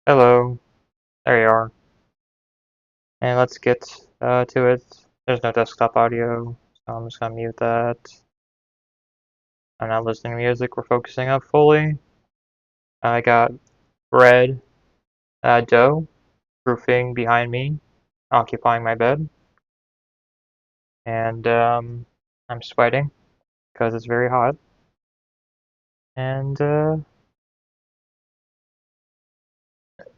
Hello, there you are. And let's get to it. There's no desktop audio, so I'm just gonna mute that. I'm not listening to music, we're focusing up fully. I got red dough roofing behind me, occupying my bed, and I'm sweating because it's very hot. And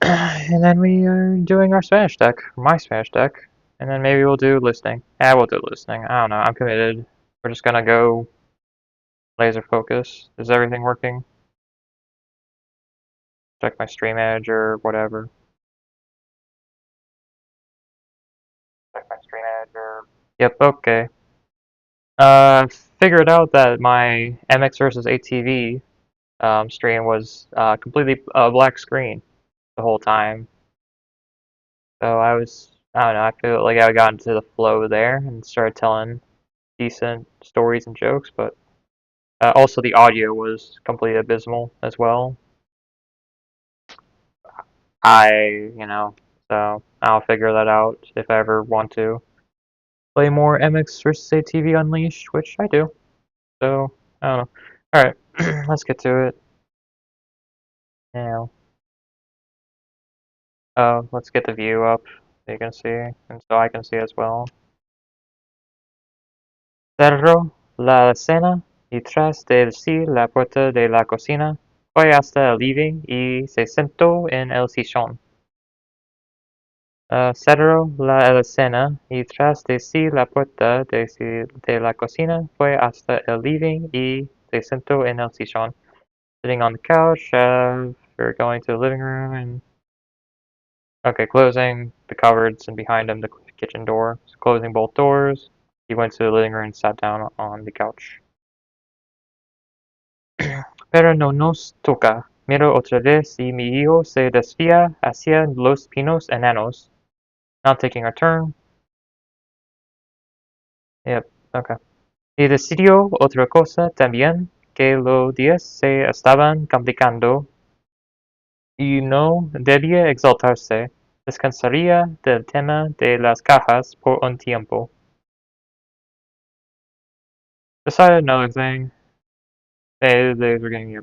and then we are doing our Spanish deck, my Spanish deck, and then maybe we'll do listening. Yeah, we'll do listening. I don't know. I'm committed. We're just gonna go laser focus. Is everything working? Check my stream manager, whatever. Check my stream manager. Yep, okay. Figured out that my MX versus ATV stream was completely a black screen the whole time. So I don't know, I feel like I got into the flow there and started telling decent stories and jokes, but also the audio was completely abysmal as well. So I'll figure that out if I ever want to play more MX versus ATV Unleashed, which I do. So, I don't know. Alright, let's get to it. Now, let's get the view up so you can see, and so I can see as well. Cerró la cena y tras de sí la puerta de la cocina, fue hasta el living y se sentó en el sillón. Cerró la alacena y tras de sí la puerta de la cocina, fue hasta el living y se sentó en el sillón. Sitting on the couch, for going to the living room and okay, closing the cupboards and behind him the kitchen door. So closing both doors, he went to the living room and sat down on the couch. Pero no nos toca. Miro otra vez y mi hijo se desvía hacia los pinos enanos. Not taking a turn. Yep, okay. Y decidió otra cosa también, que los días se estaban complicando y no debía exaltarse. Descansaría del tema de las cajas por un tiempo. Decided another thing. They were getting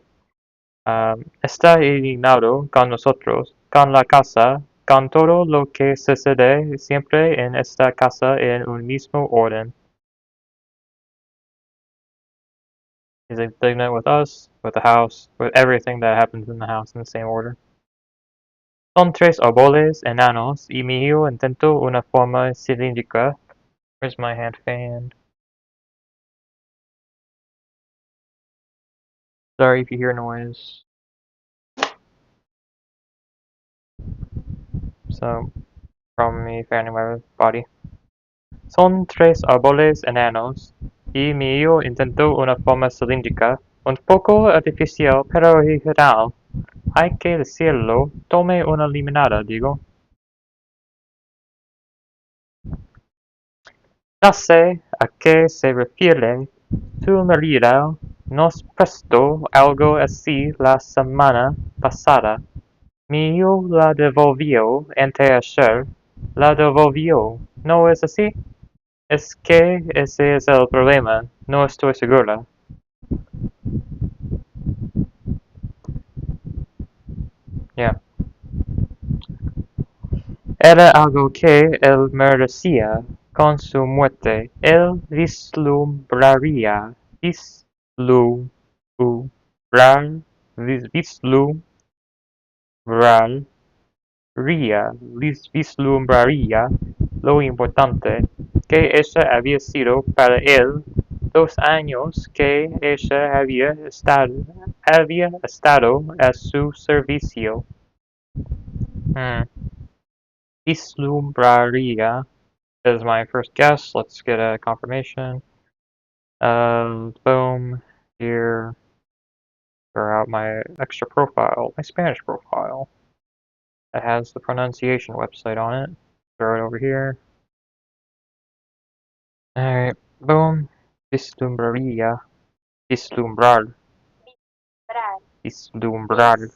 está indignado con nosotros, con la casa, con todo lo que sucede siempre en esta casa en un mismo orden. He's indignant with us, with the house, with everything that happens in the house in the same order. Son tres árboles enanos y mi hijo intentó una forma cilíndrica. Where's my hand fan? Sorry if you hear noise. So, from me fanning my body. Son tres árboles enanos y mi hijo intentó una forma cilíndrica, un poco artificial pero original. Hay que decirlo, tome una limonada, digo. No sé a qué se refiere. Su marido nos prestó algo así la semana pasada. Mi hijo la devolvió anteayer. La devolvió, ¿no es así? Es que ese es el problema. No estoy segura. Yeah. Era algo que él merecía. Con su muerte, él vislumbraría, vislumbraría lo importante que ella había sido para él, 2 años que ella había estado a su servicio. Vislumbraría is my first guess. Let's get a confirmation. Boom. Here. Throw out my extra profile, my Spanish profile. That has the pronunciation website on it. Throw it over here. Alright, boom. Vislumbraría. Vislumbrar. Vislumbrar.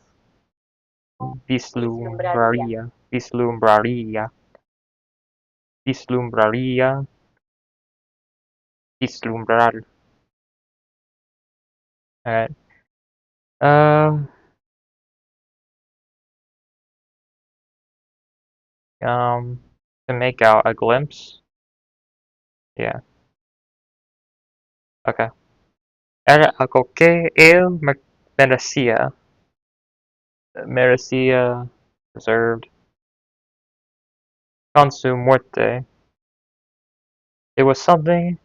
Vislumbraría. Vislumbraría. Vislumbraría. Vislumbrar. Alright. Uh, um, to make out a glimpse. Yeah. Okay. Era algo que él merecía. Merecía. Deserved. Con su muerte. It was something.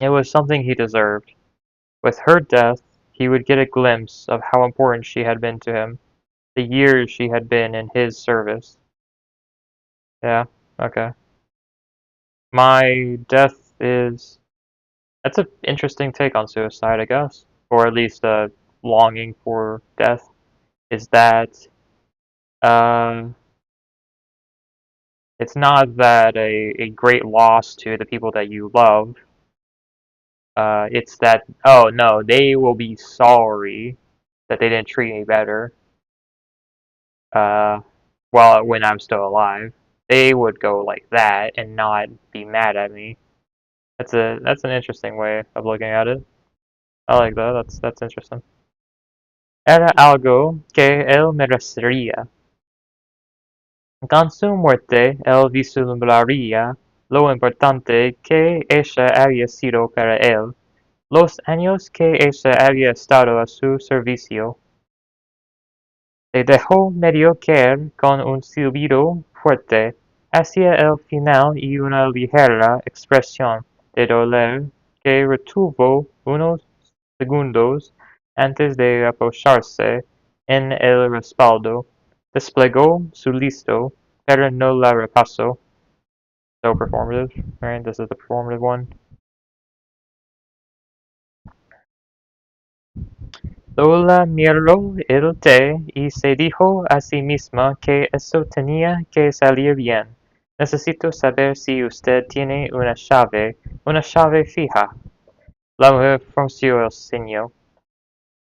It was something he deserved. With her death, he would get a glimpse of how important she had been to him. The years she had been in his service. Yeah. Okay. My death is. That's an interesting take on suicide, I guess, or at least a longing for death. Is that uh, it's not that a great loss to the people that you love. It's that, oh no, they will be sorry that they didn't treat me better. Uh, well, when I'm still alive, they would go like that and not be mad at me. That's an interesting way of looking at it. I like that. That's interesting. Era algo que él merecería. Con su muerte, él vislumbraría lo importante que ella había sido para él, los años que ella había estado a su servicio. Le dejó medio caer con un silbido fuerte hacia el final y una ligera expresión de dolor que retuvo unos segundos antes de apoyarse en el respaldo. Desplegó su listo, pero no la repasó. So performative, right? This is the performative one. Lola miró el té y se dijo a sí misma que eso tenía que salir bien. Necesito saber si usted tiene una llave fija. La mujer frunció el ceño.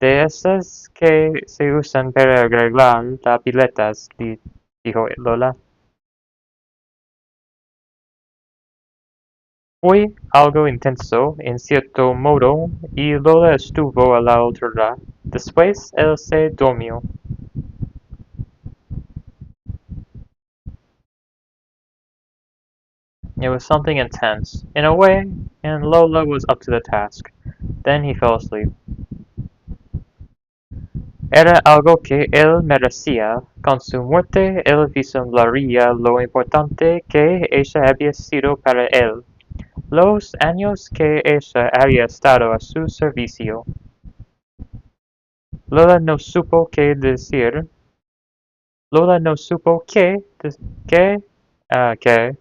De esas que se usan para arreglar las piletas, dijo Lola. Fue algo intenso, en cierto modo, y Lola estuvo a la altura. Después él se durmió. It was something intense, in a way, and Lola was up to the task. Then he fell asleep. Era algo que él merecía. Con su muerte, él vislumbraría lo importante que ella había sido para él, los años que ella había estado a su servicio. Lola no supo qué decir. Lola no supo qué, ah, qué.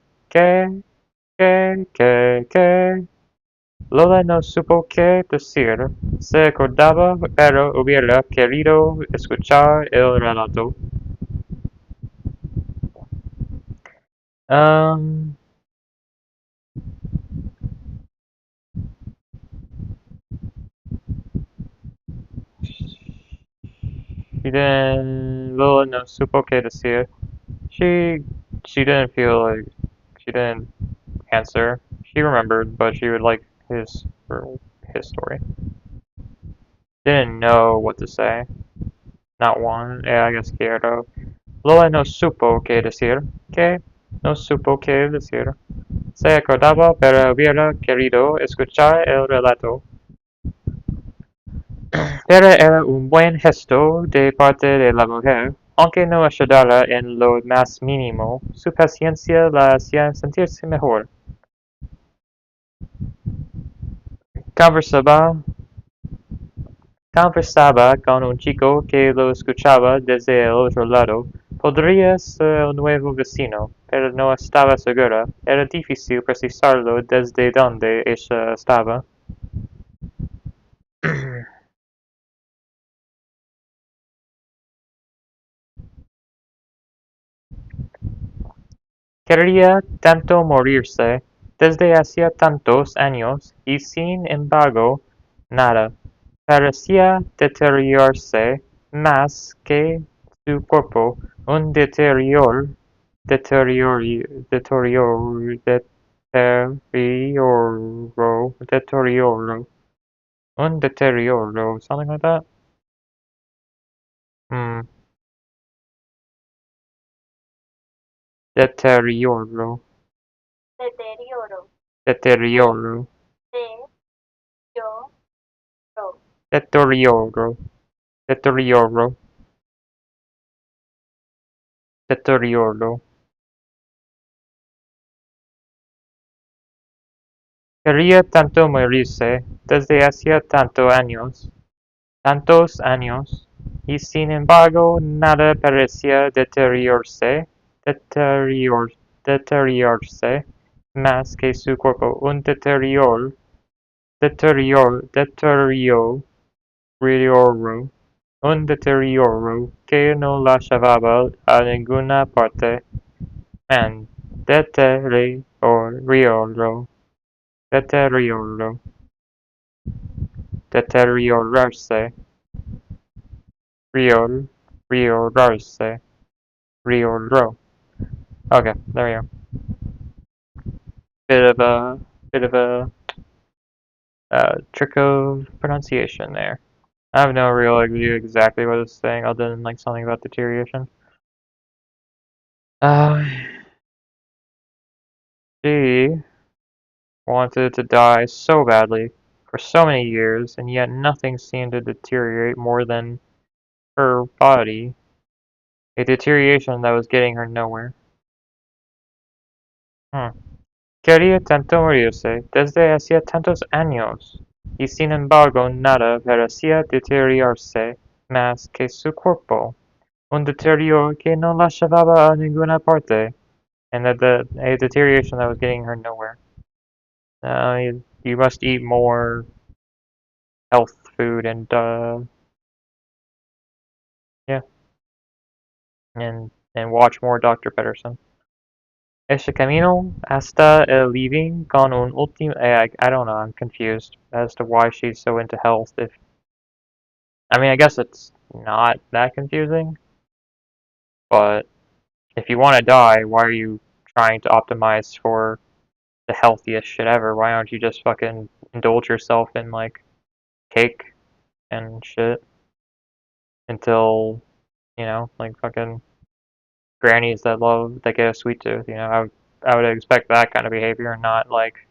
Lola no supo qué decir. Se acordaba, pero hubiera querido escuchar el relato. Um, Lola no supo qué decir. She didn't feel like, she didn't answer. She remembered, but she would like his story. Didn't know what to say. Not one. I guess quiero. Lola no supo qué decir. ¿Qué? No supo qué decir. Se acordaba, pero hubiera querido escuchar el relato. Pero era un buen gesto de parte de la mujer, aunque no ayudara en lo más mínimo. Su paciencia la hacía sentirse mejor. Conversaba, conversaba con un chico que lo escuchaba desde el otro lado. Podría ser el nuevo vecino, pero no estaba segura. Era difícil precisarlo desde donde ella estaba. Quería tanto morirse, desde hacía tantos años, y sin embargo, nada. Parecía deteriorarse, más que su cuerpo, un deterioro, something like that. Hmm, deterioro, deterioro, deterioro, de, yo, ro, deterioro, deterioro, deterioro. Quería tanto morirse desde hacía tantos años, y sin embargo nada parecía deteriorarse más que su cuerpo, un deterioro, un deterioro que no la llevaba a ninguna parte, man, deterioro, deteriorarse, riorarse, riorro. Okay, there we go. Bit of a trick of pronunciation there. I have no real idea exactly what it's saying other than like something about deterioration. Uh, she wanted to die so badly for so many years, and yet nothing seemed to deteriorate more than her body. A deterioration that was getting her nowhere. Hmm. Quería tanto morirse desde hacía tantos años, y sin embargo nada parecía deteriorarse más que su cuerpo, un deterioro que no la llevaba a ninguna parte, and a deterioration that was getting her nowhere. You must eat more health food and yeah, and watch more Dr. Pedersen. Ese camino hasta el living con un último. I don't know. I'm confused as to why she's so into health. If I mean, I guess it's not that confusing, but if you want to die, why are you trying to optimize for the healthiest shit ever? Why don't you just fucking indulge yourself in like cake and shit until like fucking grannies that get a sweet tooth. I would expect that kind of behavior, and not like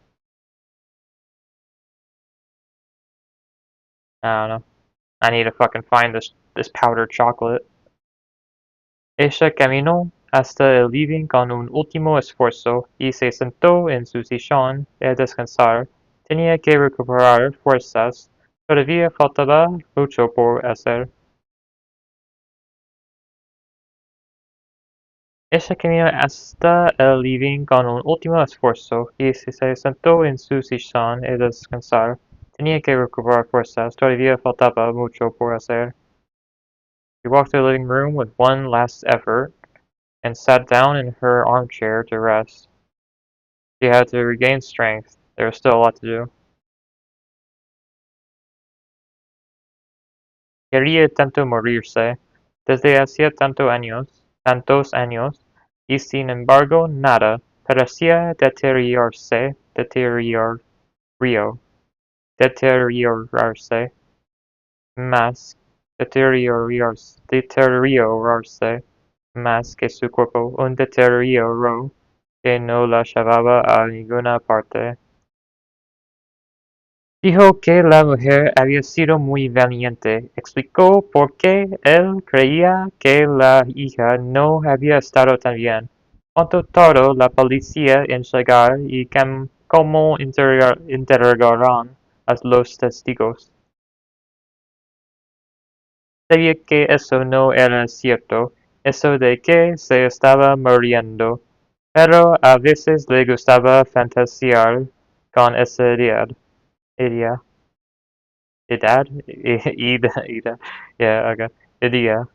I don't know. I need to fucking find this powdered chocolate. Ella caminó hasta el living con un último esfuerzo y se sentó en su sillón a descansar. Tenía que recuperar fuerzas. Todavía faltaba mucho por hacer. Ella caminó hasta el living con un último esfuerzo y se sentó en su sillón a descansar. Tenía que recuperar fuerzas. Todavía faltaba mucho por hacer. She walked to the living room with one last effort, and sat down in her armchair to rest. She had to regain strength. There was still a lot to do. Quería tanto morirse, desde hacía tantos años, y sin embargo nada parecía deteriorarse más, deteriorarse más que su cuerpo, un deterioro que no la llevaba a ninguna parte. Dijo que la mujer había sido muy valiente. Explicó por qué él creía que la hija no había estado tan bien. Cuánto tardó la policía en llegar y cómo interrogaron a los testigos. Sabía que eso no era cierto, eso de que se estaba muriendo, pero a veces le gustaba fantasear con esa idea. Idad? Ida. Yeah, okay. Idea.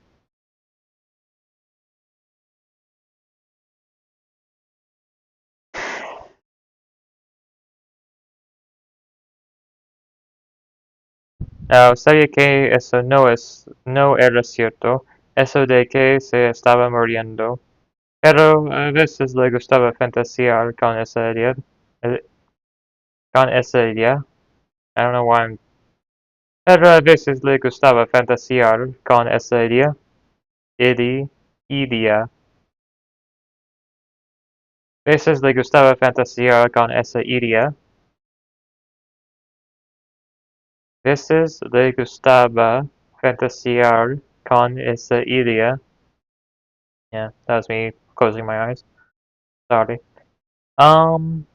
Sabía que eso no era cierto, eso de que se estaba muriendo, pero a veces le gustaba fantasear con esa idea, eh, con esa idea. I don't know why I'm... Pero a veces le gustaba fantasear con esa idea, idea. A veces le gustaba fantasear con esa idea. A veces le gustaba fantasear con esa idea. Yeah, that was me closing my eyes. Sorry. Um,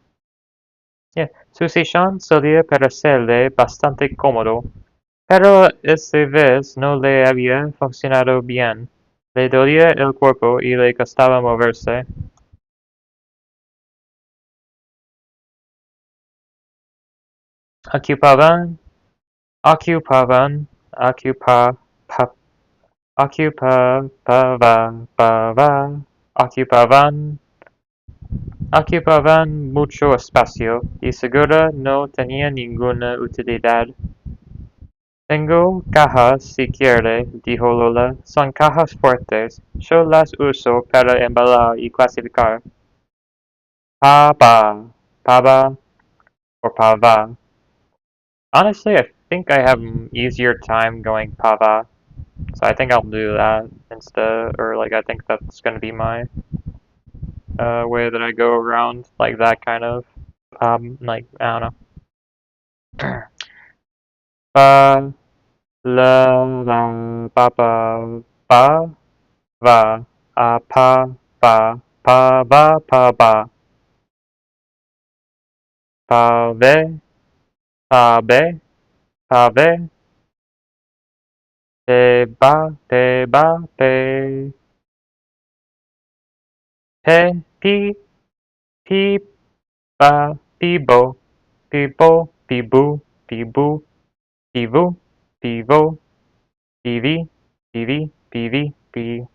yeah, su sillón solía parecerle bastante cómodo, pero esta vez no le había funcionado bien. Le dolía el cuerpo y le costaba moverse. Ocupaban, ocupaban, ocupa, pa, ocupaban, ocupaban mucho espacio y seguro no tenía ninguna utilidad. Tengo cajas si quiere, dijo Lola. Son cajas fuertes. Yo las uso para embalar y clasificar. Pava, pava, or pava. Honestly, I think I have an easier time going pava, so I think I'll do that instead, or like I think that's gonna be my way that I go around, like that kind of, like I don't know. Pa, la, la, pa, pa, pa, va, pa, va, pa, va, pa, va, pa, ve, pa, ve, pa, ve, te, ba, pe, pi, pi, ba, pi, bo, pi, boo, pi, boo, pi, voo, pi, vo, pi, vi, pi, vi, pi, vi, pi,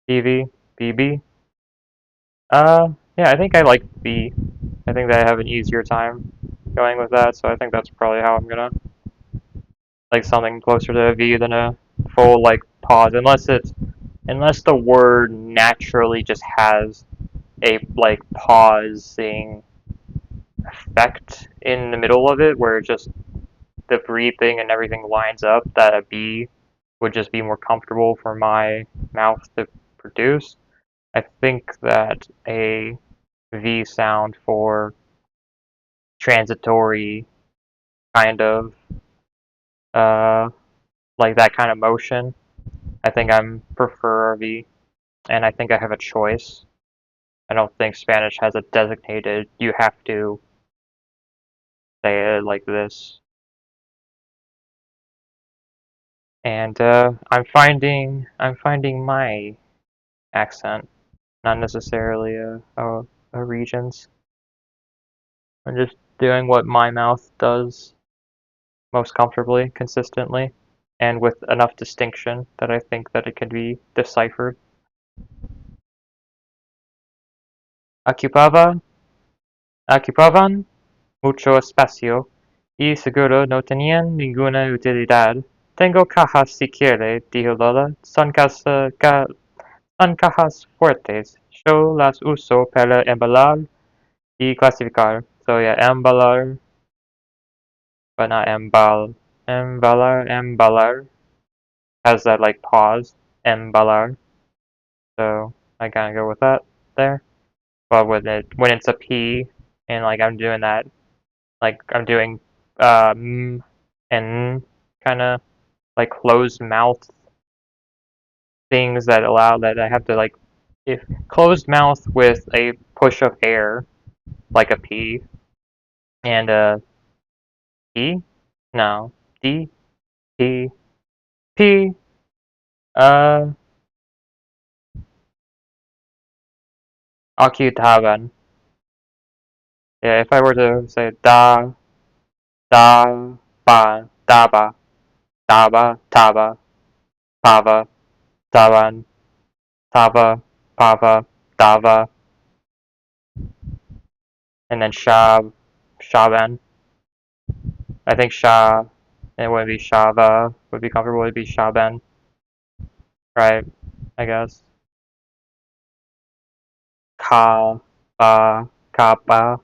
pi, vi, pi, bi. Yeah, I think I like B. I think that I have an easier time going with that, so I think that's probably how I'm gonna like something closer to a V than a full like pause, unless the word naturally just has a like pausing effect in the middle of it, where just the breathing and everything lines up, that a B would just be more comfortable for my mouth to produce. I think that a V sound for transitory kind of uh like that kind of motion. I think I'm prefer V, and I think I have a choice. I don't think Spanish has a designated you have to say it like this. And I'm finding my accent, not necessarily a region's. I'm just doing what my mouth does most comfortably, consistently, and with enough distinction that I think that it can be deciphered. Ocupaba, ocupaban mucho espacio y seguro no tenían ninguna utilidad. Tengo cajas si quiere, dijo Lola. Son cajas fuertes. Yo las uso para embalar y clasificar. So yeah, embalar, but not embal. Embalar has that like pause. Embalar. So I kind of go with that there. But when it's a P and like I'm doing that, like I'm doing and kind of like closed mouth things that allow that I have to like if closed mouth with a push of air like a P and a P no D P P uh octavan. Yeah, if I were to say da ba daba taba pava davan tava pava dava and then shaban. I think And it wouldn't be Shava, would be comfortable, it'd be Shaben, right? I guess. Ka, ba, kaba,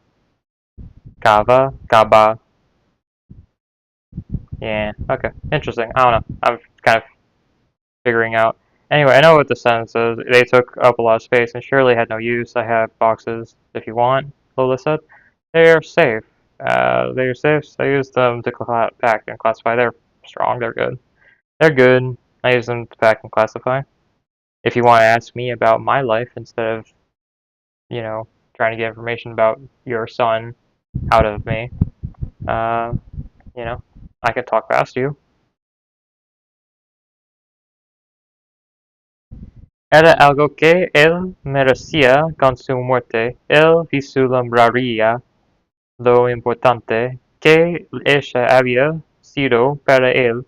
kava, kaba. Yeah, okay. Interesting. I don't know. I'm kind of figuring out. Anyway, I know what the sentence is. They took up a lot of space and surely had no use. I have boxes if you want, Lola said. They are safe. They are safe, so I use them to pack and classify. They're strong, they're good. They're good. I use them to pack and classify. If you want to ask me about my life instead of, you know, trying to get information about your son out of me, uh, you know, I can talk past you. Era algo que él merecía con su muerte. Él vislumbraría lo importante que ella había sido para él,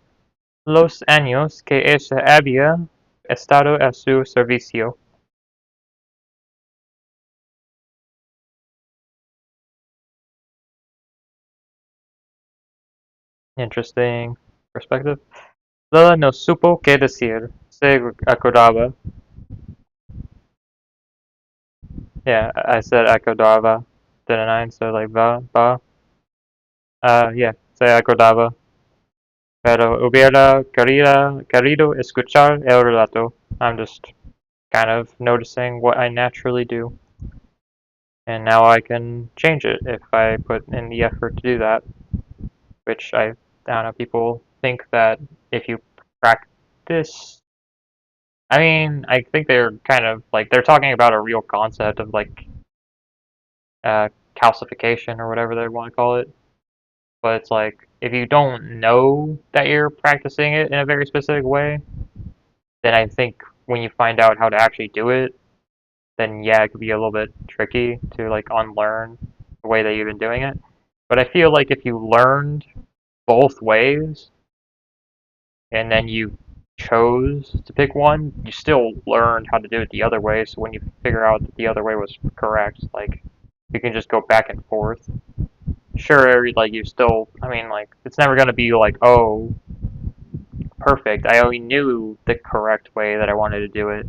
los años que ella había estado a su servicio. Interesting perspective. Lola no supo qué decir. Se acordaba. Yeah, I said acordaba, didn't I? So like va. Yeah, se acordaba. Pero hubiera querido escuchar el relato. I'm just kind of noticing what I naturally do. And now I can change it if I put in the effort to do that. Which I don't know, people think that if you practice. I mean, I think they're kind of like, they're talking about a real concept of like calcification or whatever they want to call it. But it's like, if you don't know that you're practicing it in a very specific way, then I think when you find out how to actually do it, then yeah, it could be a little bit tricky to like unlearn the way that you've been doing it. But I feel like if you learned both ways and then you chose to pick one, you still learned how to do it the other way. So when you figure out that the other way was correct, like you can just go back and forth. Sure, like you still, I mean, like it's never gonna be like, oh, perfect. I only knew the correct way that I wanted to do it,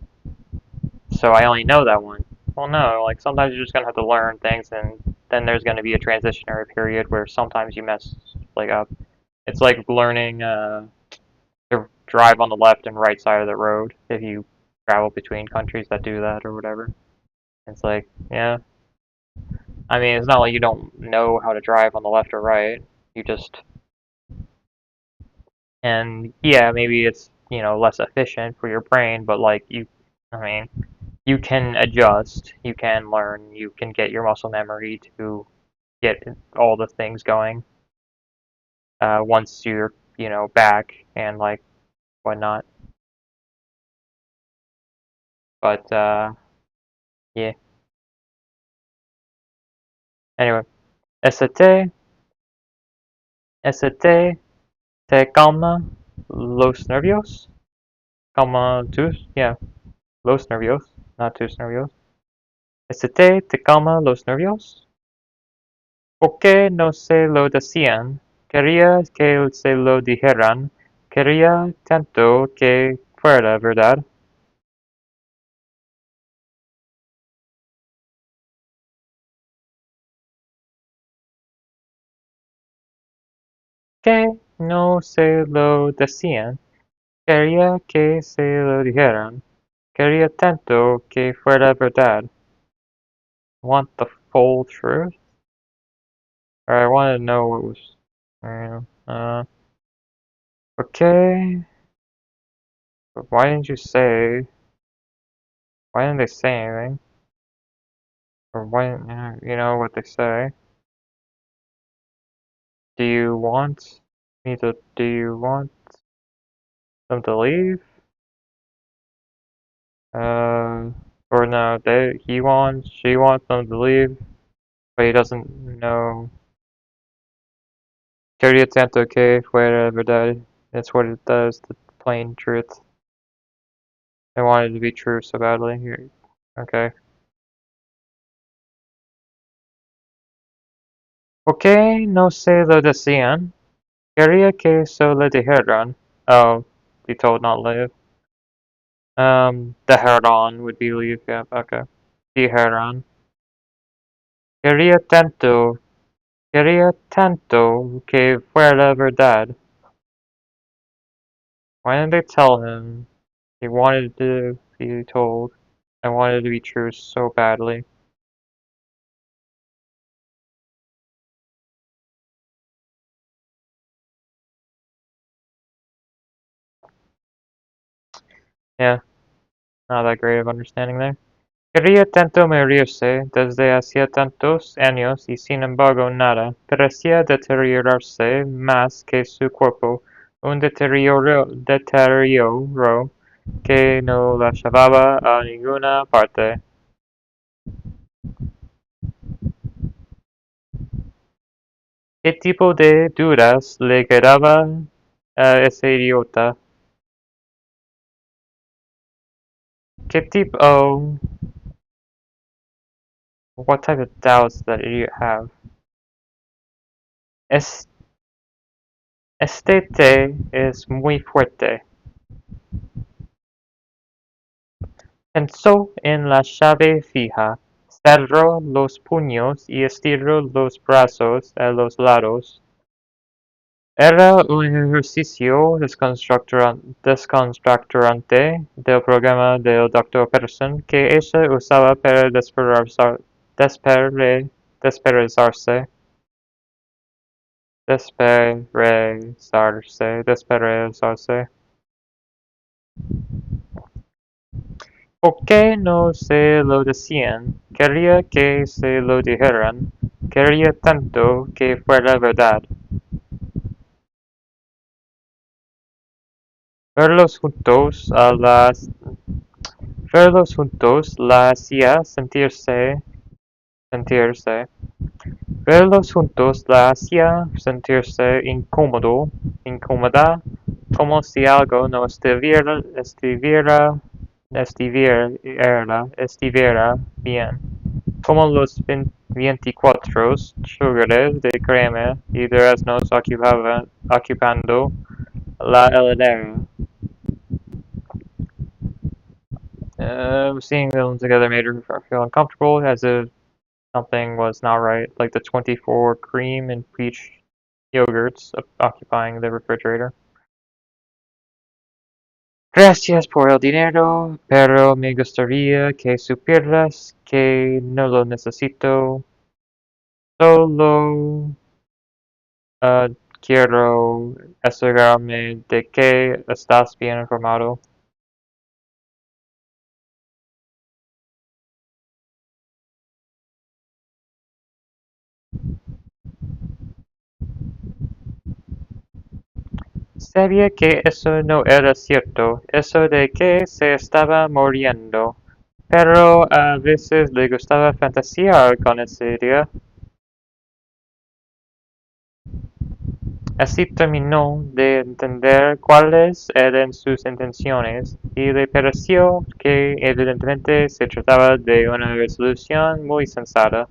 so I only know that one. Well, no, like sometimes you're just gonna have to learn things, and then there's gonna be a transitionary period where sometimes you mess like up. It's like learning to drive on the left and right side of the road if you travel between countries that do that or whatever. It's like, yeah. I mean, it's not like you don't know how to drive on the left or right. You just, and yeah, maybe it's, less efficient for your brain, but like I mean, you can adjust, you can learn, you can get your muscle memory to get all the things going once you're, back and like whatnot. But yeah. Anyway, ST, ST, te calma los nervios. Calma tus, yeah, los nervios, not tus nervios. ST, te calma los nervios. ¿Por qué no se lo decían? Quería que se lo dijeran. Quería tanto que fuera verdad. Que no se lo decían. Quería que se lo dijeran. Quería tanto que fuera verdad. Want the full truth? Or I wanted to know what was. Okay. But why didn't you say? Why didn't they say anything? Or why didn't you know what they say? Do you want me to? Do you want them to leave? Uh, or no? She wants them to leave, but he doesn't know. Quería tanto que fuera verdad. That's what it does. The plain truth. I wanted to be true so badly. Here, okay. Okay, no se lo decían. Quería que solo dijeran, oh, be told not live. Dijeron would be leave, yeah, okay. Dijeron. Quería tanto, quería tanto que fuera verdad. Why didn't they tell him? He wanted to be told. I wanted it to be true so badly. Yeah, not that great of understanding there. Quería tanto morirse desde hacía tantos años y sin embargo nada parecía deteriorarse más que su cuerpo, un deterioro que no la llevaba a ninguna parte. ¿Qué tipo de dudas le quedaban a ese idiota? ¿Qué tipo? Oh, what type of doubts did that idiot have? Es, este té es muy fuerte. Pensó en la llave fija, cerró los puños y estiró los brazos a los lados. Era un ejercicio descontracturante del programa del Dr. Peterson que ella usaba para desperezarse. Desperezarse. ¿Por qué no se lo decían? Quería que se lo dijeran. Quería tanto que fuera verdad. Verlos juntos a las Verlos juntos la hacía sentirse. Verlos juntos la hacía sentirse incómoda, como si algo no estuviera bien. Como los 24 sugares de crema y duraznos ocupando la heladera. Seeing them together made her feel uncomfortable, as if something was not right, like the 24 cream and peach yogurts occupying the refrigerator. Gracias por el dinero, pero me gustaría que supieras que no lo necesito. Solo quiero asegurarme de que estás bien informado. Sabía que eso no era cierto, eso de que se estaba muriendo, pero a veces le gustaba fantasear con esa idea. Así terminó de entender cuáles eran sus intenciones, y le pareció que evidentemente se trataba de una resolución muy sensata.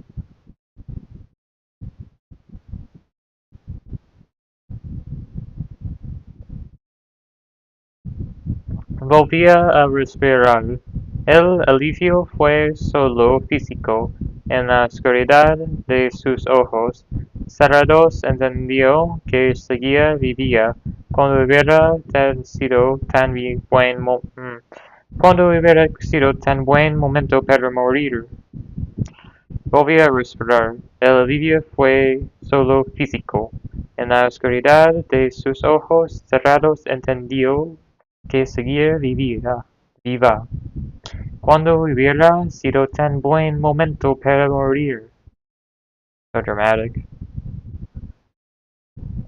Volvía a respirar. El alivio fue solo físico. En la oscuridad de sus ojos cerrados entendió que seguía vivía. Cuando hubiera sido cuando hubiera sido tan buen momento para morir. Volvía a respirar. El alivio fue solo físico. En la oscuridad de sus ojos cerrados entendió que seguía viva. Cuando hubiera sido tan buen momento para morir. So dramatic.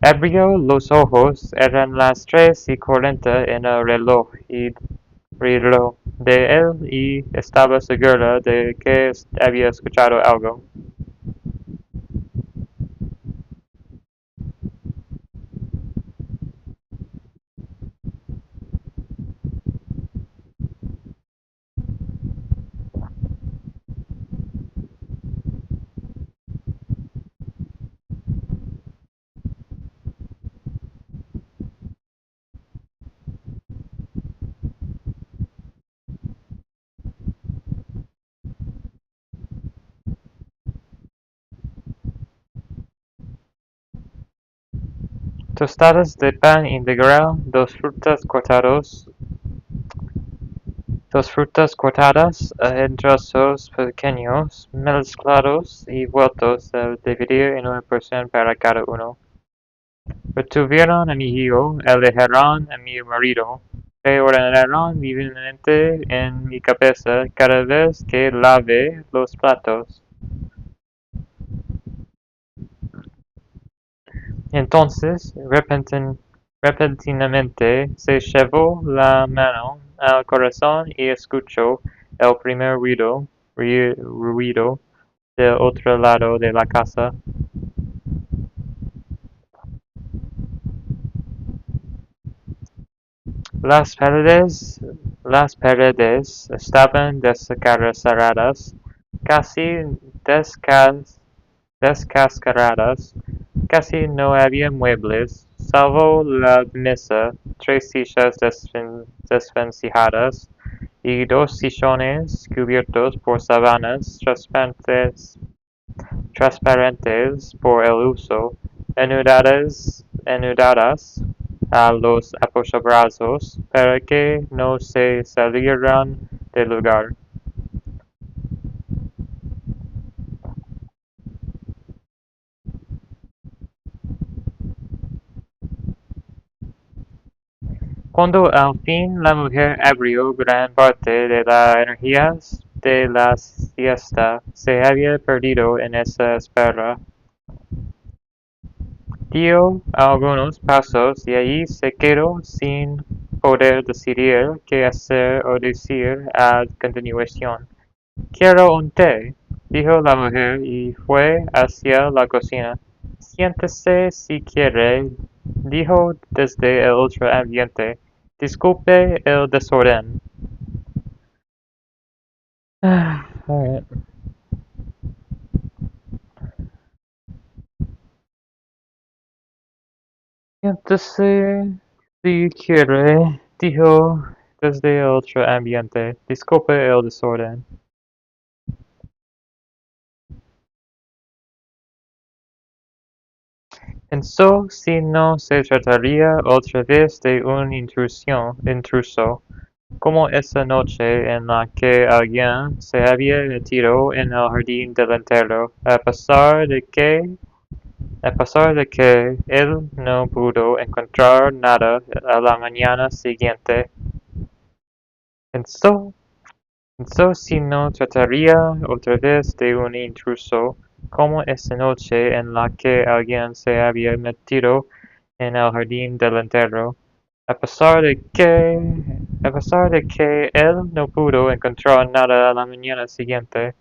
Abrió los ojos, eran las 3:40 en el reloj de él y estaba segura de que había escuchado algo. Tostadas de pan integral, dos frutas cortadas en trozos pequeños, mezclados y vueltos a dividir en una porción para cada uno. Retuvieron a mi hijo, eligieron a mi marido, reordenaron divinamente en mi cabeza cada vez que lave los platos. Entonces, repentinamente se llevó la mano al corazón y escuchó el primer ruido del otro lado de la casa. Las paredes, las paredes estaban descascaradas, casi descas- descascaradas, casi no había muebles, salvo la mesa, tres sillas desvencijadas y dos sillones cubiertos por sábanas transparentes por el uso, enudadas a los apoyabrazos para que no se salieran del lugar. Cuando al fin la mujer abrió gran parte de las energías de la siesta, se había perdido en esa espera. Dio algunos pasos y allí se quedó sin poder decidir qué hacer o decir a continuación. Quiero un té, dijo la mujer y fue hacia la cocina. Siéntese si quiere, dijo desde el otro ambiente. Disculpe el desorden. Alright. Siéntese si quiere, dijo desde el otro ambiente. Disculpe el desorden. Pensó si no se trataría otra vez de un intruso, como esa noche en la que alguien se había metido en el jardín delantero, a pesar de que él no pudo encontrar nada a la mañana siguiente. Pensó si no trataría otra vez de un intruso, como esa noche en la que alguien se había metido en el jardín delantero, a pesar de que él no pudo encontrar nada a la mañana siguiente.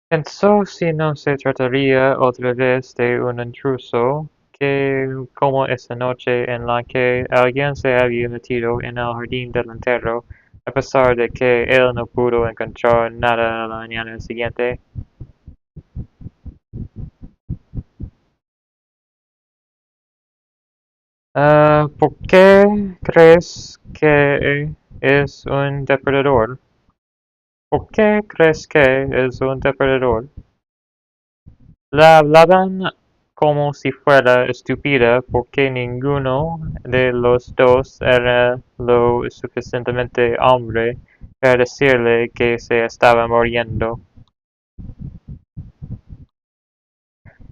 Pensó si no se trataría otra vez de un intruso, que como esa noche en la que alguien se había metido en el jardín delantero, a pesar de que él no pudo encontrar nada a la mañana siguiente. ¿Por qué crees que es un depredador? ¿Por qué crees que es un depredador? La hablaban como si fuera estúpida porque ninguno de los dos era lo suficientemente hombre para decirle que se estaba muriendo.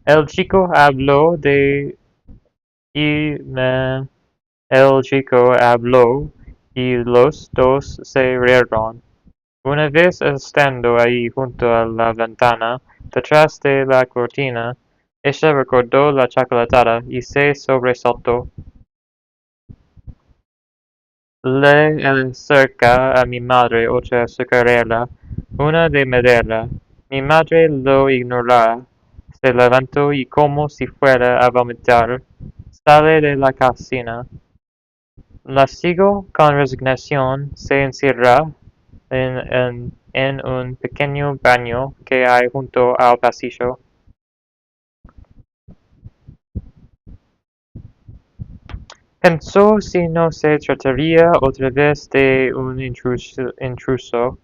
El chico habló y el chico habló y los dos se rieron. Una vez estando ahí junto a la ventana, detrás de la cortina, ella recordó la chocolatada y se sobresaltó. Le acerca a mi madre otra azucarera, una de madera. Mi madre lo ignorará. Se levantó y como si fuera a vomitar, sale de la cocina. La sigo con resignación, se encierra en un pequeño baño que hay junto al pasillo. Pensó si no se trataría otra vez de un intruso,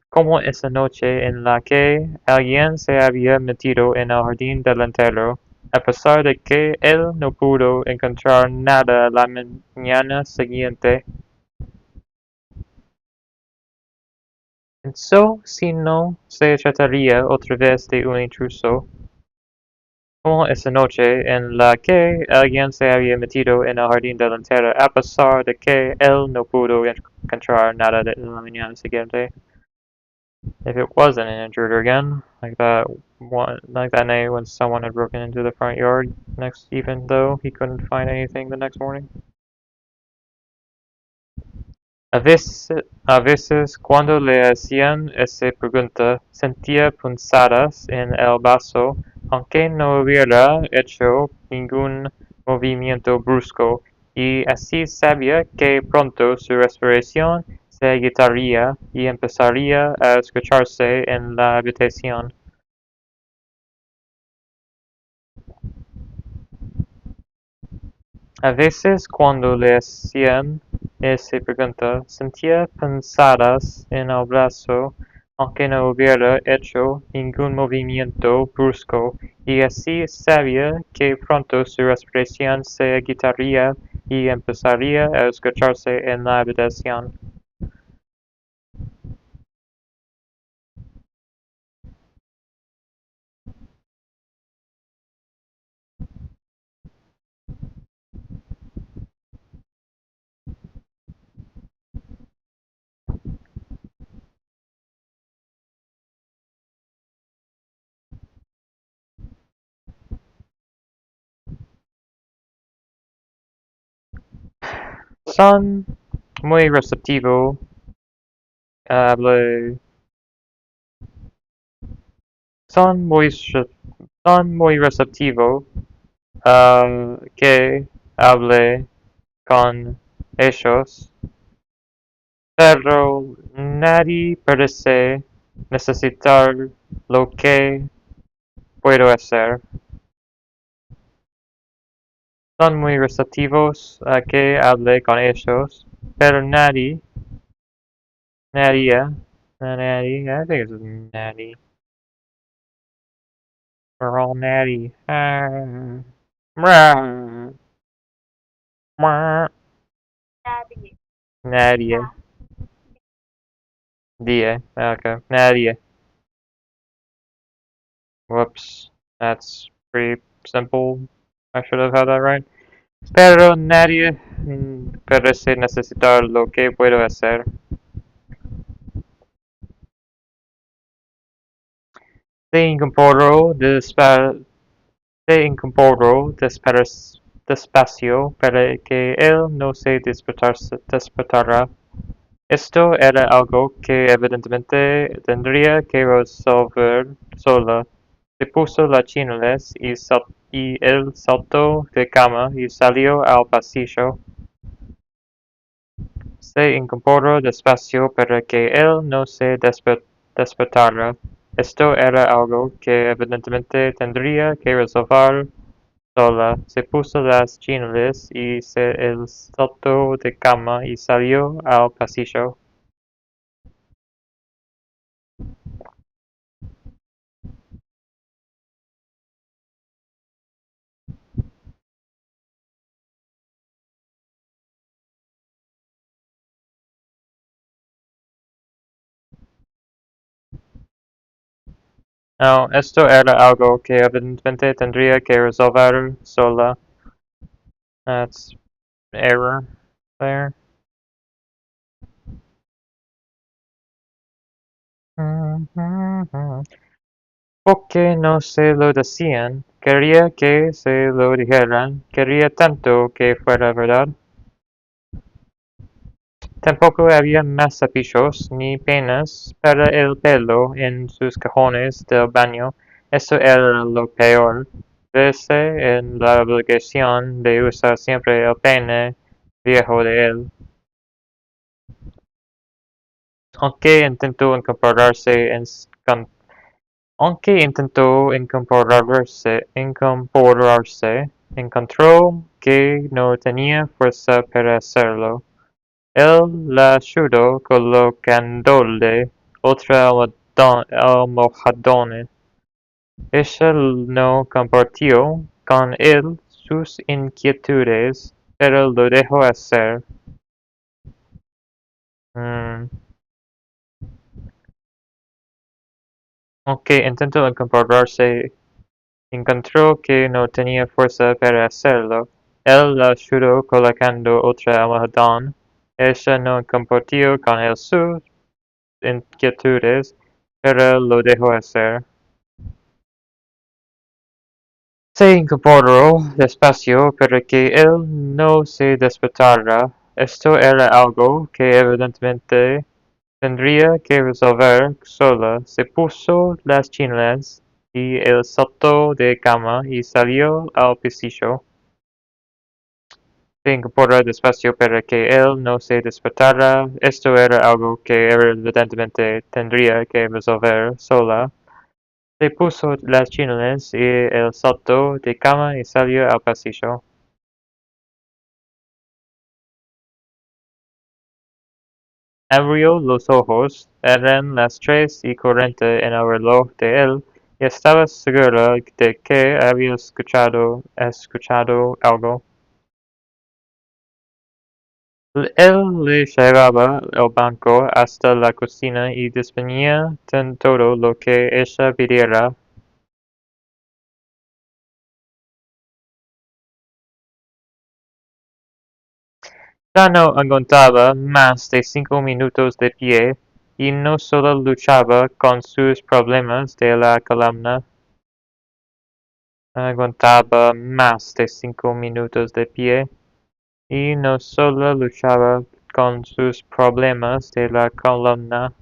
como esa noche en la que alguien se había metido en el jardín delantero, a pesar de que él no pudo encontrar nada la mañana siguiente. Pensó si no se trataría otra vez de un intruso, como esa noche en la que alguien se había metido en el jardín delantero, a pesar de que él no pudo encontrar nada en la mañana siguiente. If it wasn't an intruder again, like that night when someone had broken into the front yard next, even though he couldn't find anything the next morning. A veces cuando le hacían esa pregunta, sentía punzadas en el brazo, aunque no hubiera hecho ningún movimiento brusco, y así sabía que pronto su respiración se agitaría y empezaría a escucharse en la habitación. A veces cuando le hacían esa pregunta, sentía punzadas en el brazo, aunque no hubiera hecho ningún movimiento brusco, y así sabía que pronto su respiración se agitaría y empezaría a escucharse en la habitación. Son muy receptivo, hable, son muy, son muy receptivo que hable con ellos, pero nadie parece necesitar lo que puedo hacer. Son muy receptivos a que hable con ellos, pero nadie, I think it's natty. We're all natty. Nadie. Nadie. Na. Die. Okay. Nadie. Whoops. That's pretty simple. I should have had that right. Pero nadie parece necesitar lo que puedo hacer. Se incorporó despacio para que él no se despertara. Esto era algo que evidentemente tendría que resolver sola. Se puso las chinelas y él saltó de cama y salió al pasillo. Se incorporó despacio para que él no se despertara. Esto era algo que evidentemente tendría que resolver sola. Se puso las chinelas y él saltó de cama y salió al pasillo. No, esto era algo que evidentemente tendría que resolver sola. That's error there. Porque no se lo decían, quería que se lo dijeran, quería tanto que fuera verdad. Tampoco había más cepillos ni penas para el pelo en sus cajones del baño. Eso era lo peor, verse en la obligación de usar siempre el peine viejo de él. Aunque intentó incorporarse, Encontró que no tenía fuerza para hacerlo. Él la ayudó colocándole otra almohadona. Ella no compartió con él sus inquietudes, pero lo dejó hacer. Mm, Aunque intentó incorporarse, encontró que no tenía fuerza para hacerlo. Él la ayudó colocando otra almohadón. Ella no compartió con él sus inquietudes, pero lo dejó hacer. Se incorporó despacio para que él no se despertara. Esto era algo que evidentemente tendría que resolver sola. Se puso las chinelas y el salto de cama y salió al pasillo. Se incorporó despacio para que él no se despertara. Esto era algo que evidentemente tendría que resolver sola. Se puso las chinelas y el salto de cama y salió al pasillo. Abrió los ojos, eran las 3:40 en el reloj de él, y estaba segura de que había escuchado algo. Él le llevaba el banco hasta la cocina y disponía de todo lo que ella pidiera. Ya no aguantaba más de 5 minutos de pie, y no solo luchaba con sus problemas de la columna. Aguantaba más de 5 minutos de pie, y no solo luchaba con sus problemas de la columna.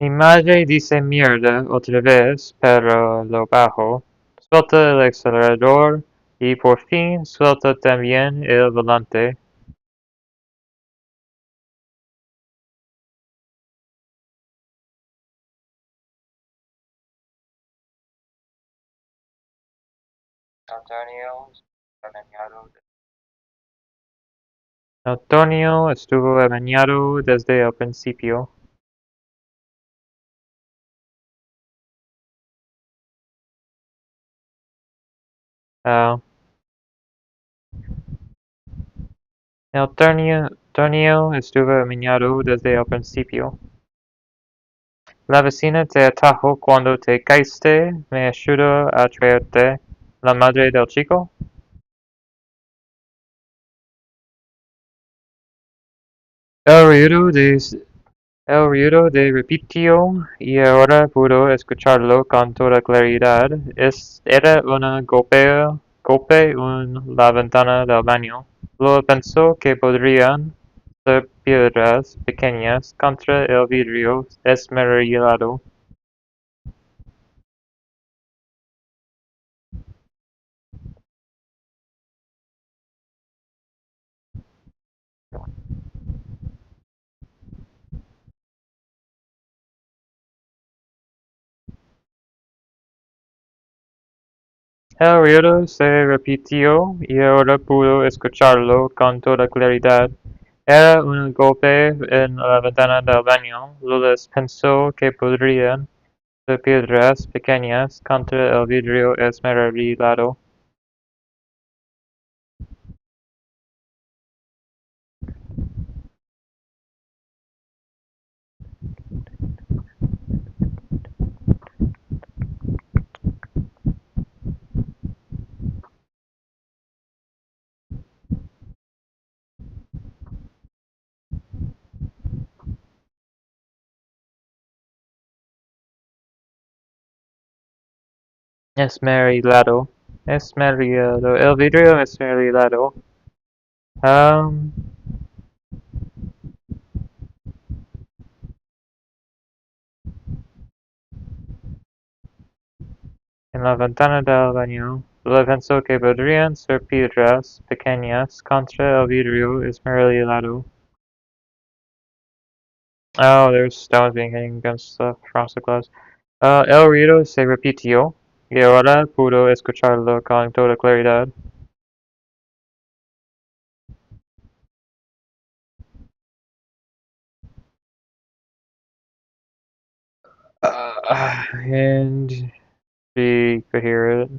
Mi madre dice mierda otra vez, pero lo bajo. Suelta el acelerador y por fin suelta también el volante. Antonio estuvo amañado desde el principio. Ah, Antonio estuvo amañado desde el principio. La vecina te atajó cuando te caíste, me ayudó a traerte. ¿La madre del chico? El ruido de, el ruido de repitió, y ahora pudo escucharlo con toda claridad. Era un golpe en la ventana del baño. Luego pensó que podrían ser piedras pequeñas contra el vidrio esmerilado. El ruido se repitió, y ahora pudo escucharlo con toda claridad. Era un golpe en la ventana del baño. Luego pensó que podrían ser piedras pequeñas contra el vidrio esmerilado. Esmerilado. Esmerilado. El vidrio esmerilado. Um, en la ventana del baño. Luego pensó que podrían ser piedras pequeñas contra el vidrio esmerilado. Oh, there's stones being hitting against the frosted glass. El ruido se repitió, y ahora pudo escucharlo con toda claridad. And she could hear it.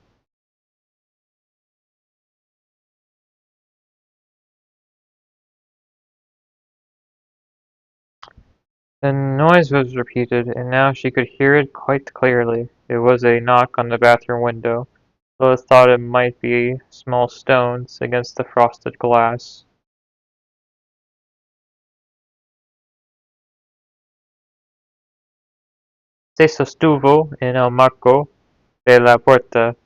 The noise was repeated, and now she could hear it quite clearly. It was a knock on the bathroom window. Lois thought it might be small stones against the frosted glass. Se sostuvo en el marco de la puerta.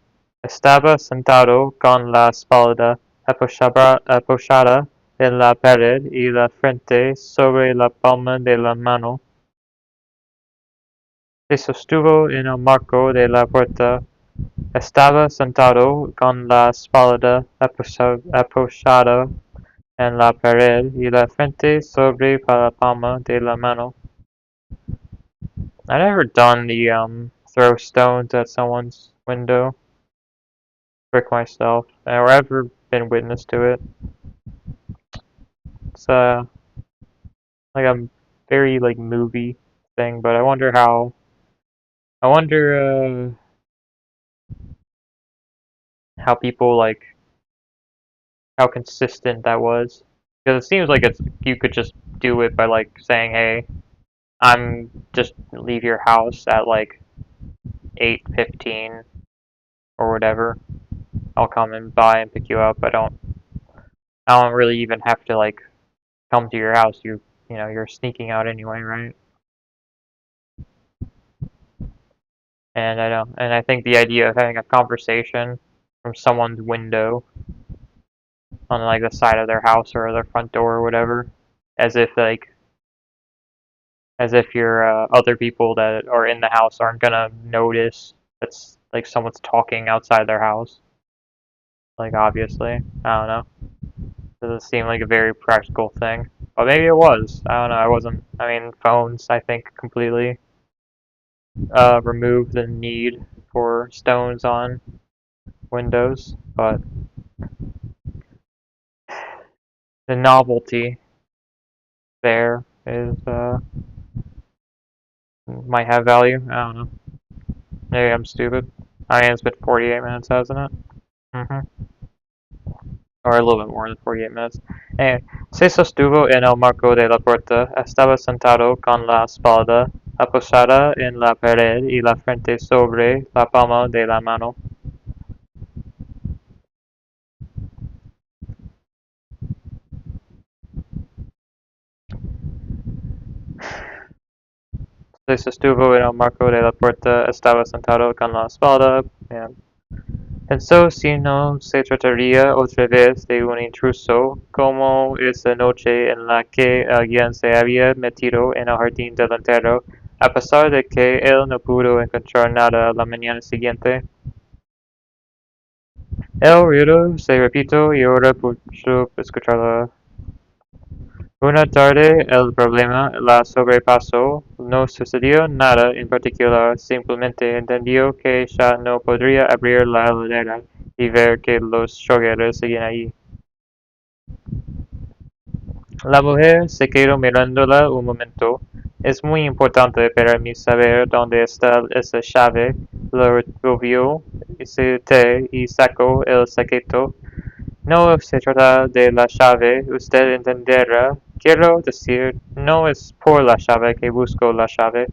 Estaba sentado con la espalda apoyada en la pared y la frente sobre la palma de la mano. Se sostuvo en el marco de la puerta. Estaba sentado con la espalda apoyada en la pared y la frente sobre la palma de la mano. I never done the throw stones at someone's window trick myself, or ever been witness to it. It's like a very like movie thing, but I wonder how. How people like how consistent that was. Because it seems like it's you could just do it by like saying, "Hey, I'm just leave your house at like 8:15 or whatever. I'll come and by and pick you up. I don't really even have to like come to your house. You're sneaking out anyway, right?" And I think the idea of having a conversation from someone's window on like the side of their house or their front door or whatever, as if like as if your other people that are in the house aren't gonna notice that's like someone's talking outside their house. Like obviously, I don't know. Doesn't seem like a very practical thing, but maybe it was. I don't know. I wasn't. I mean, phones I think completely remove the need for stones on Windows, but the novelty there is might have value. I don't know. Maybe I'm stupid. I mean, it's been 48 minutes, hasn't it? Or a little bit more than 48 minutes. Se sostuvo en el marco de la puerta. Estaba sentado con la espalda apoyada en la pared y la frente sobre la palma de la mano. Se sostuvo en el marco de la puerta. Estaba sentado con la espalda. Yeah. Pensó si no se trataría otra vez de un intruso, como esa noche en la que alguien se había metido en el jardín delantero, a pesar de que él no pudo encontrar nada la mañana siguiente. El ruido se repitió y ahora pudo escucharla. Una tarde el problema la sobrepasó, no sucedió nada en particular, simplemente entendió que ya no podría abrir la heladera y ver que los juguetes seguían allí. La mujer se quedó mirándola un momento. Es muy importante para mí saber dónde está esa llave. Lo revolvió y sacó el saquito. No se trata de la llave, usted entenderá. Quiero decir, no es por la llave que busco la llave.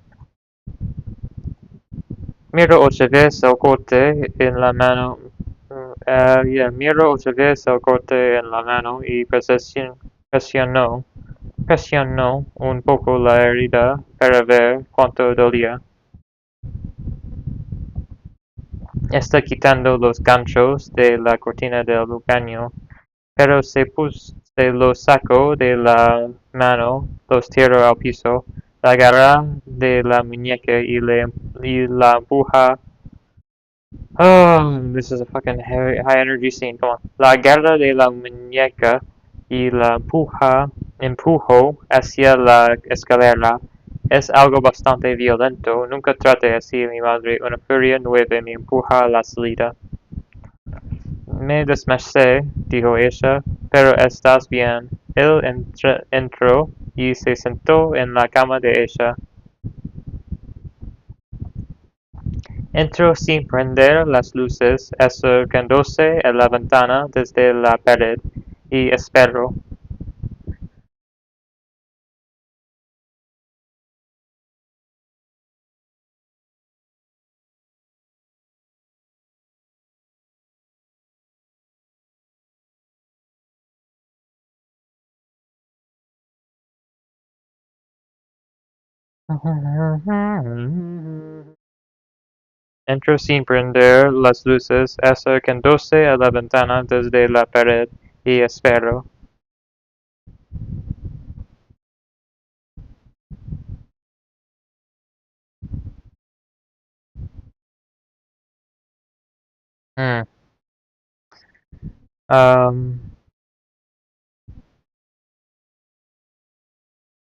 Miro otra vez el corte en la mano. Miro otra vez el corte en la mano y presionó un poco la herida para ver cuánto dolía. Está quitando los ganchos de la cortina del baño, pero se los sacó de la mano, los tiró al piso, la agarra de la muñeca y la empuja Oh, this is a fucking high energy scene. Come on. La guerra de la muñeca y la empujo hacia la escalera es algo bastante violento. Nunca trate así, mi madre. Una furia nueva me empuja a la salida. Me desmayé, dijo ella, pero estás bien. Él entró y se sentó en la cama de ella. Entró sin prender las luces, acercándose a la ventana desde la pared, y esperó. Entró sin prender las luces, acercándose a la ventana desde la pared, y esperó. Hmm. Um,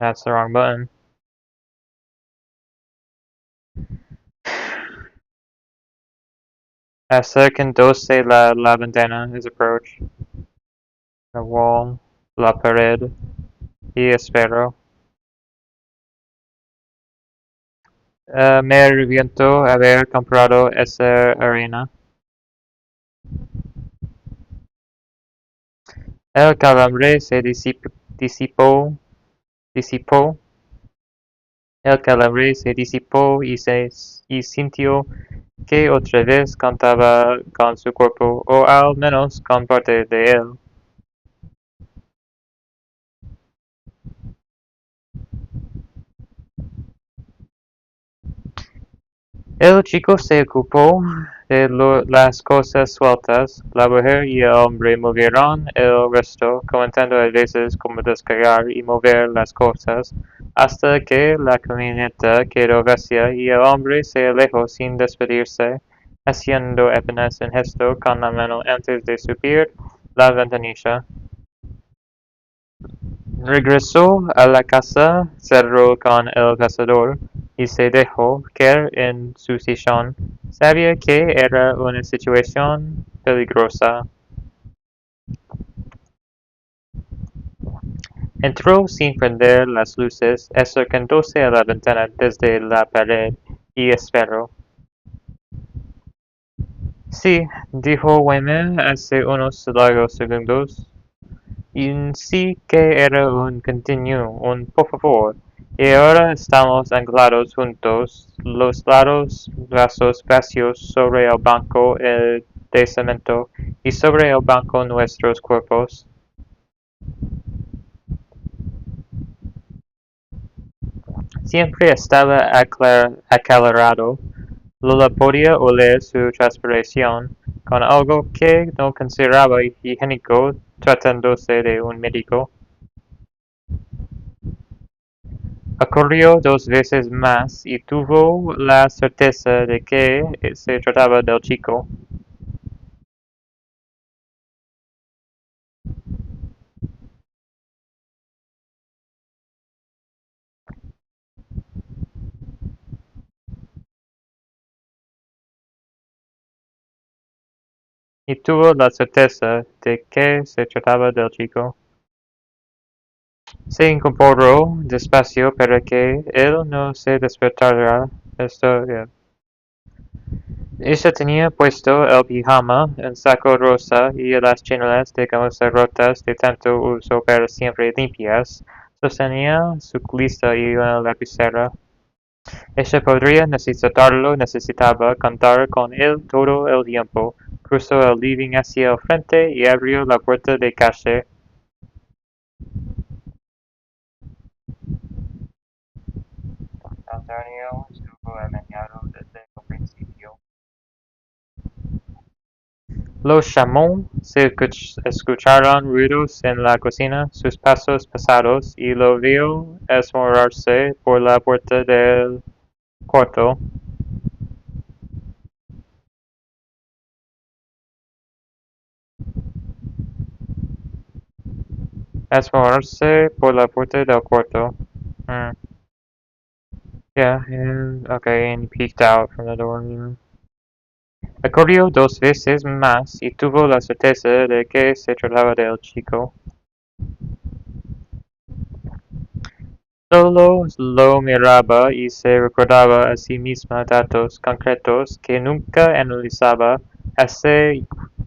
that's the wrong button. Acercándose la ventana is approach. The wall, la pared, y espero. Me arrepiento haber comprado esa arena. El calambre se disipó, el calambre se disipó y sintió que otra vez cantaba con su cuerpo, o al menos con parte de él. El chico se ocupó de las cosas sueltas, la mujer y el hombre movieron el resto, comentando a veces cómo descargar y mover las cosas, hasta que la camioneta quedó vacía y el hombre se alejó sin despedirse, haciendo apenas un gesto con la mano antes de subir la ventanilla. Regresó a la casa, cerró con el cazador y se dejó caer en su sillón. Sabía que era una situación peligrosa. Entró sin prender las luces, acercándose a la ventana desde la pared, y esperó. Sí, dijo Wayne hace unos largos segundos. Y sí que era un continuo, un por favor. Y ahora estamos anclados juntos, los brazos vacíos sobre el banco de cemento y sobre el banco nuestros cuerpos. Siempre estaba acalorado. Lola podía oler su transpiración, con algo que no consideraba higiénico tratándose de un médico. Ocurrió dos veces más y tuvo la certeza de que se trataba del chico. Y tuvo la certeza de que se trataba del chico. Se incorporó despacio para que él no se despertara. Ella tenía puesto el pijama, un saco rosa y las chanelas de camisa rotas de tanto uso pero siempre limpias. Sostenía su lista y una lapicera. Ella podría necesitarlo, necesitaba contar con él todo el tiempo. Cruzó el living hacia el frente y abrió la puerta de calle. Antonio estuvo engañado desde el principio. Los llamó, se escucharon ruidos en la cocina, sus pasos pesados, y lo vio asombrarse por la puerta del cuarto. Asomorse por la puerta del cuarto. Mm, yeah, and okay, and he peeked out from the door. Acudió dos veces más y tuvo la certeza de que se trataba del chico. Solo lo miraba y se recordaba a sí misma datos concretos que nunca analizaba. Hace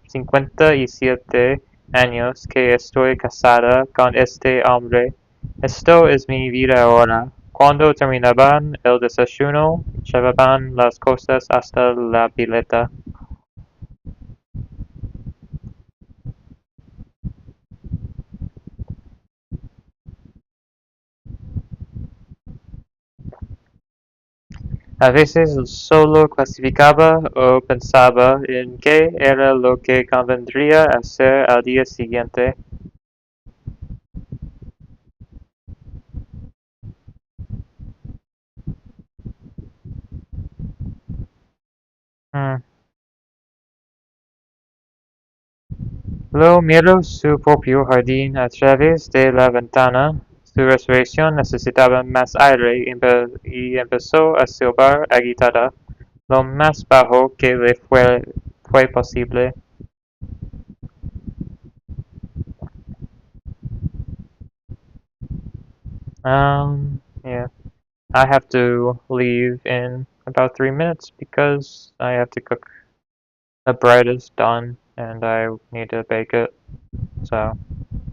57 años que estoy casada con este hombre. Esto es mi vida ahora. Cuando terminaban el desayuno, llevaban las cosas hasta la pileta. A veces solo clasificaba o pensaba en qué era lo que convendría hacer al día siguiente. Mm. Luego miró su propio jardín a través de la ventana. Su respiración necesitaba más aire y empezó a silbar agitada, lo más bajo que le fue posible. Yeah. I have to leave in about 3 minutes because I have to cook. The bread is done and I need to bake it. So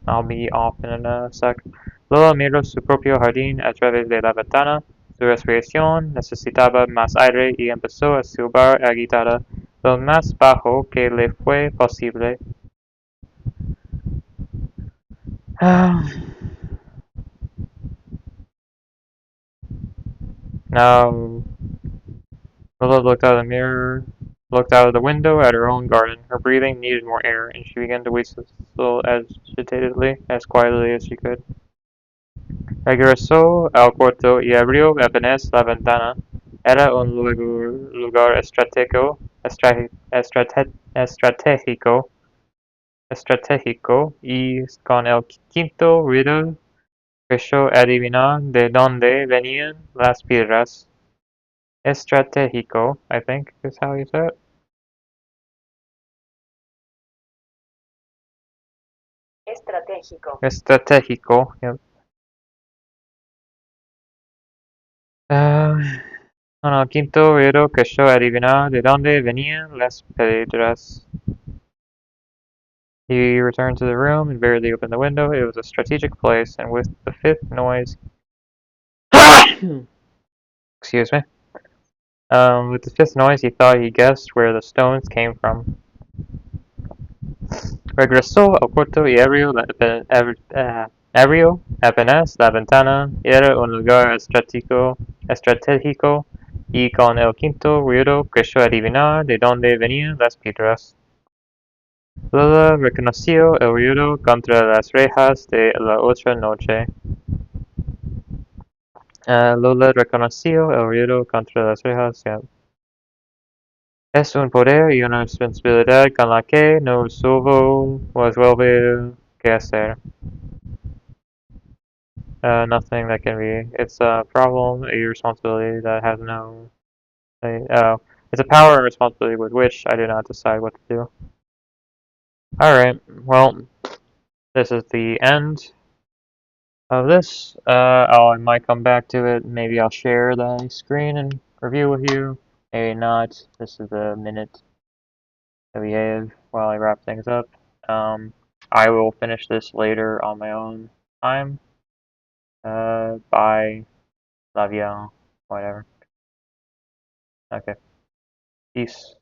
I'll be off in a sec. Luego miró su propio jardín a través de la ventana. Su respiración necesitaba más aire y empezó a silbar agitada, lo más bajo que le fue posible. Now, Rilla looked out of the mirror, looked out of the window at her own garden. Her breathing needed more air, and she began to whistle agitatedly, as quietly as she could. Regresó al cuarto y abrió apenas la ventana. Era un lugar estratégico, estratégico, y con el quinto riddle creyó adivinar de dónde venían las piedras. Estratégico, I think is how you say it. Estratégico. Estratégico, yep. Ah, con el quinto riddle creyó adivinar de dónde venían las piedras. He returned to the room and barely opened the window. It was a strategic place, and with the fifth noise, excuse me, with the fifth noise, he thought he guessed where the stones came from. Regresó al cuarto y abrió apenas la ventana. Era un lugar estratégico, y con el quinto ruido creyó adivinar de dónde venían las piedras. Lola reconoció el ruido contra las rejas de la otra noche. Lola reconoció el ruido contra las rejas. Yeah. Es un poder y una responsabilidad con la que no resuelve qué hacer. Nothing that can be. It's a problem, a responsibility that has no. It's a power and responsibility with which I do not decide what to do. Alright, well, this is the end of this. I might come back to it. Maybe I'll share the screen and review with you. Maybe not. This is the minute that we have while I wrap things up. I will finish this later on my own time. Bye. Love you. Whatever. Okay. Peace.